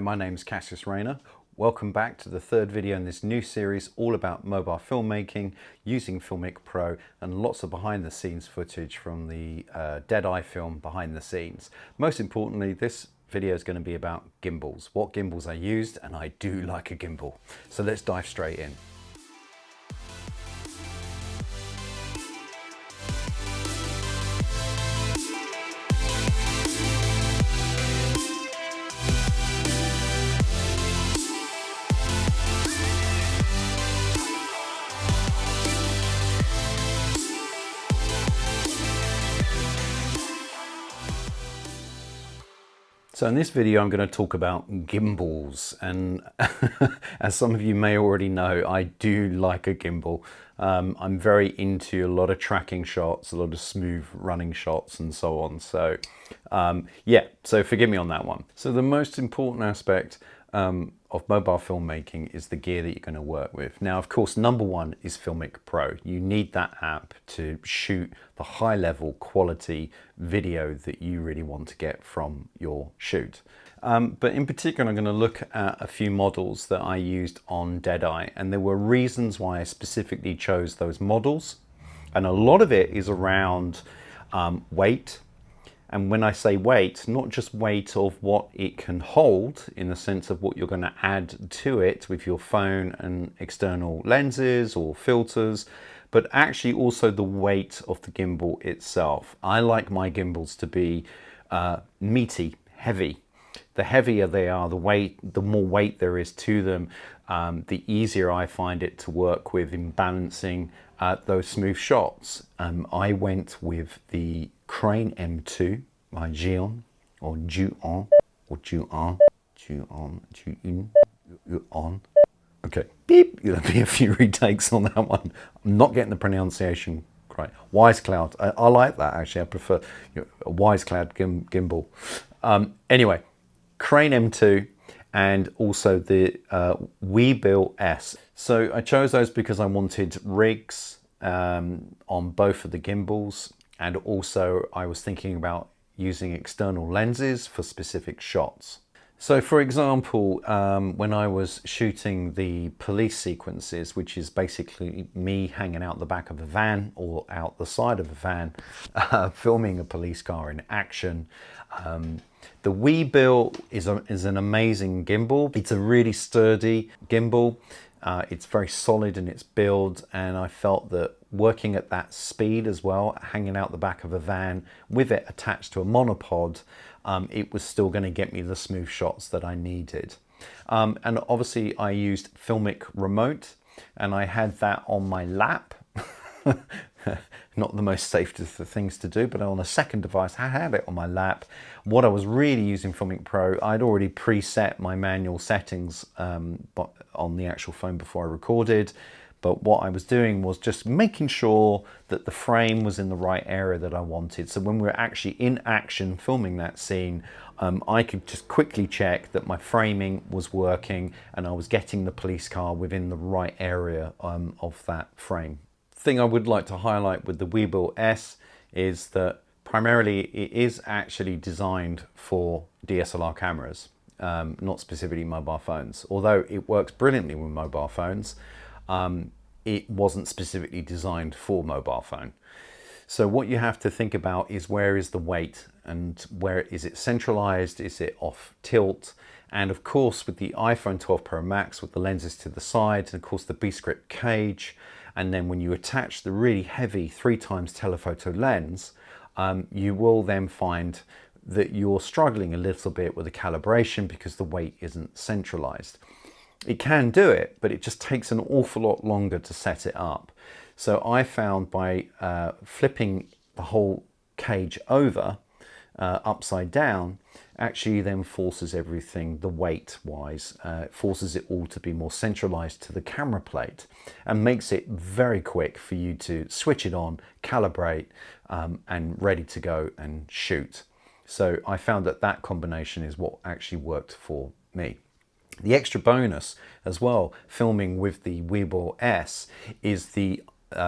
Hi, my name's Cassius Rayner. Welcome back to the third video in this new series all about mobile filmmaking using FiLMiC Pro and lots of behind the scenes footage from the Deadeye film behind the scenes. Most importantly, this video is going to be about gimbals, what gimbals I used, and I do like a gimbal. So let's dive straight in. So in this video, I'm going to talk about gimbals, and as some of you may already know, I do like a gimbal. I'm very into a lot of tracking shots, a lot of smooth running shots and so on. So yeah, so forgive me on that one. So the most important aspect of mobile filmmaking is the gear that you're going to work with. Now, of course, number one is FiLMiC Pro. You need that app to shoot the high level quality video that you really want to get from your shoot. But in particular, I'm going to look at a few models that I used on Deadeye, and there were reasons why I specifically chose those models. And a lot of it is around weight. And when I say weight, not just weight of what it can hold in the sense of what you're going to add to it with your phone and external lenses or filters, but actually also the weight of the gimbal itself. I like my gimbals to be meaty, heavy. The heavier they are, the more weight there is to them, the easier I find it to work with in balancing those smooth shots. I went with the Crane M2 by Gion, or Juon, or Juon. Okay, beep, there'll be a few retakes on that one. I'm not getting the pronunciation right. WiseCloud, I like that actually. I prefer a WiseCloud gimbal. Anyway, Crane M2 and also the Gimbal S. So I chose those because I wanted rigs on both of the gimbals, and also I was thinking about using external lenses for specific shots. So for example, when I was shooting the police sequences, which is basically me hanging out the back of a van or out the side of a van, filming a police car in action, the Gimbal is an amazing gimbal. It's a really sturdy gimbal. It's very solid in its build, and I felt that working at that speed as well, hanging out the back of a van with it attached to a monopod, it was still going to get me the smooth shots that I needed. And obviously I used FiLMiC Remote, and I had that on my lap. Not the most safe of things to do, but on a second device, I had it on my lap. What I was really using FiLMiC Pro, I'd already preset my manual settings on the actual phone before I recorded. But what I was doing was just making sure that the frame was in the right area that I wanted. So when we were actually in action filming that scene, I could just quickly check that my framing was working and I was getting the police car within the right area of that frame. Thing I would like to highlight with the Gimbal S is that primarily it is actually designed for DSLR cameras, not specifically mobile phones. Although it works brilliantly with mobile phones, it wasn't specifically designed for mobile phone. So what you have to think about is where is the weight and where is it centralized, is it off tilt? And of course with the iPhone 12 Pro Max with the lenses to the side, and of course the B-script cage, and then when you attach the really heavy 3x telephoto lens, you will then find that you're struggling a little bit with the calibration because the weight isn't centralized. It can do it, but it just takes an awful lot longer to set it up. So I found by flipping the whole cage over upside down, actually then forces everything, the weight wise, forces it all to be more centralized to the camera plate and makes it very quick for you to switch it on, calibrate, and ready to go and shoot. So I found that that combination is what actually worked for me. The extra bonus as well, filming with the Gimbal S, is the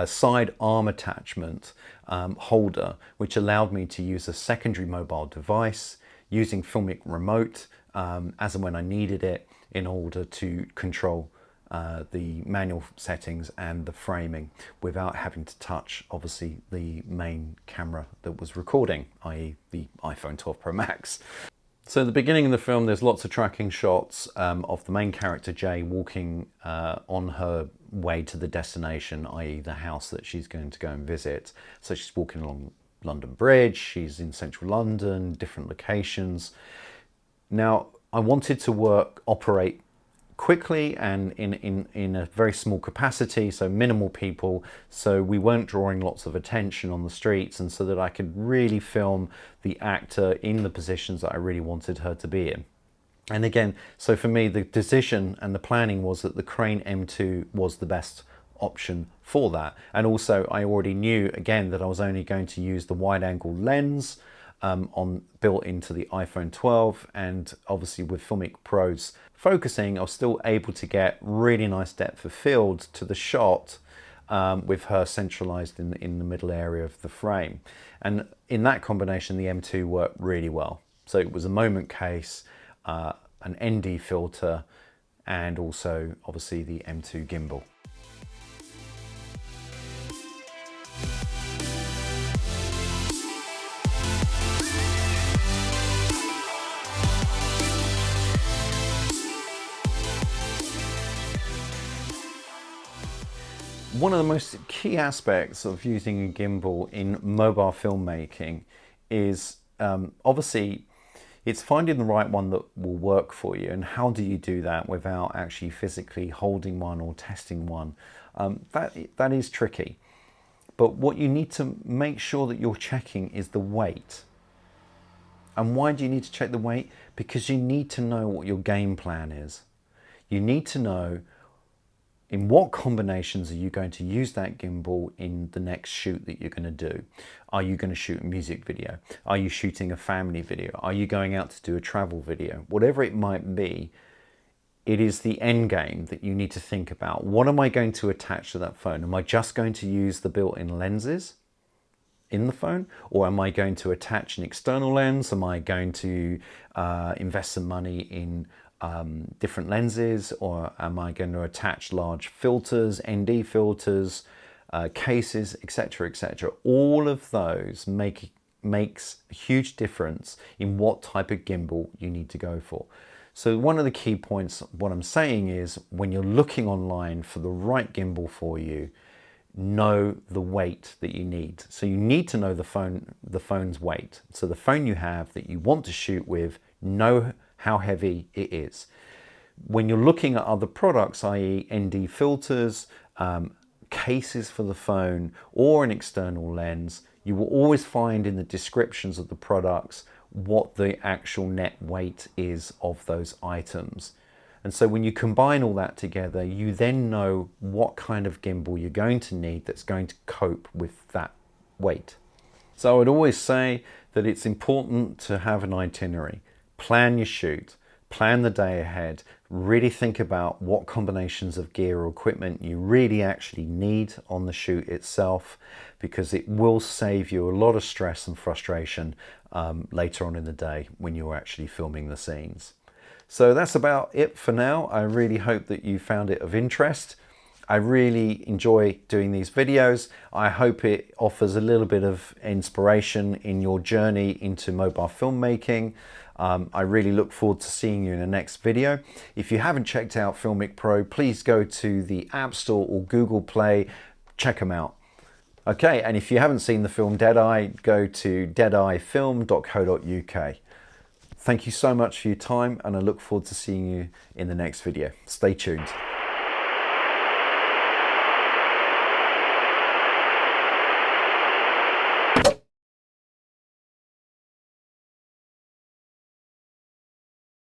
side arm attachment holder, which allowed me to use a secondary mobile device using FiLMiC Remote as and when I needed it in order to control the manual settings and the framing without having to touch, obviously, the main camera that was recording, i.e. the iPhone 12 Pro Max. So at the beginning of the film, there's lots of tracking shots of the main character, Jay, walking on her way to the destination, i.e. the house that she's going to go and visit. So she's walking along London Bridge, she's in central London, different locations. Now, I wanted to operate quickly and in a very small capacity, so minimal people, so we weren't drawing lots of attention on the streets, and so that I could really film the actor in the positions that I really wanted her to be in. And again, so for me, the decision and the planning was that the Crane M2 was the best option for that. And also I already knew, again, that I was only going to use the wide angle lens built into the iPhone 12, and obviously with FiLMiC Pro's focusing, I was still able to get really nice depth of field to the shot with her centralized in the middle area of the frame. And in that combination, the M2 worked really well. So it was a moment case, an ND filter, and also obviously the M2 gimbal. One of the most key aspects of using a gimbal in mobile filmmaking is obviously it's finding the right one that will work for you. And how do you do that without actually physically holding one or testing one? That is tricky. But what you need to make sure that you're checking is the weight. And why do you need to check the weight? Because you need to know what your game plan is. You need to know in what combinations are you going to use that gimbal in the next shoot that you're going to do. Are you going to shoot a music video? Are you shooting a family video? Are you going out to do a travel video? Whatever it might be, it is the end game that you need to think about. What am I going to attach to that phone? Am I just going to use the built-in lenses in the phone? Or am I going to attach an external lens? Am I going to invest some money in different lenses, or am I going to attach large filters, ND filters, cases, etc., etc.? All of those makes a huge difference in what type of gimbal you need to go for. So one of the key points, what I'm saying is, when you're looking online for the right gimbal for you, know the weight that you need. So you need to know the phone's weight. So the phone you have that you want to shoot with, know how heavy it is. When you're looking at other products, i.e. ND filters, cases for the phone, or an external lens, you will always find in the descriptions of the products what the actual net weight is of those items. And so when you combine all that together, you then know what kind of gimbal you're going to need that's going to cope with that weight. So I would always say that it's important to have an itinerary. Plan your shoot, plan the day ahead, really think about what combinations of gear or equipment you really actually need on the shoot itself, because it will save you a lot of stress and frustration later on in the day when you're actually filming the scenes. So that's about it for now. I really hope that you found it of interest. I really enjoy doing these videos. I hope it offers a little bit of inspiration in your journey into mobile filmmaking. I really look forward to seeing you in the next video. If you haven't checked out FiLMiC Pro, please go to the App Store or Google Play, check them out. Okay, and if you haven't seen the film Deadeye, go to deadeyefilm.co.uk. Thank you so much for your time, and I look forward to seeing you in the next video. Stay tuned.